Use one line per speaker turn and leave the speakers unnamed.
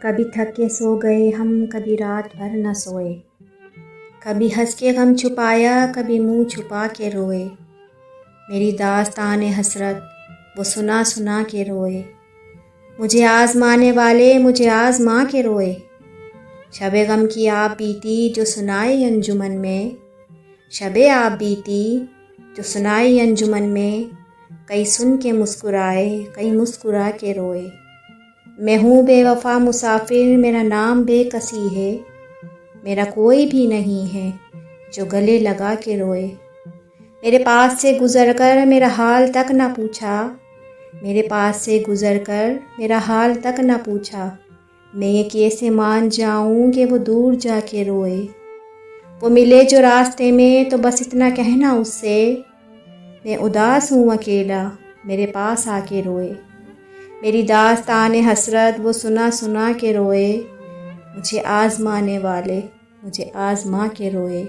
कभी थक के सो गए हम, कभी रात भर न सोए। कभी हंस के गम छुपाया, कभी मुंह छुपा के रोए। मेरी दास्तान हसरत वो सुना सुना के रोए। मुझे आजमाने वाले मुझे आजमा के रोए। शबे गम की आप बीती जो सुनाई अंजुमन में। शबे आप बीती जो सुनाई अंजुमन में। कई सुन के मुस्कुराए, कई मुस्कुरा के रोए। मैं हूँ बेवफा मुसाफिर, मेरा नाम बेकसी है। मेरा कोई भी नहीं है जो गले लगा के रोए। मेरे पास से गुजर कर मेरा हाल तक ना पूछा। मेरे पास से गुजर कर मेरा हाल तक ना पूछा। मैं ये कैसे मान जाऊँ कि वो दूर जाके रोए। वो मिले जो रास्ते में तो बस इतना कहना उससे, मैं उदास हूँ अकेला, मेरे पास आके रोए। मेरी दास्तान हसरत वो सुना सुना के रोए। मुझे आजमाने वाले मुझे आजमा के रोए।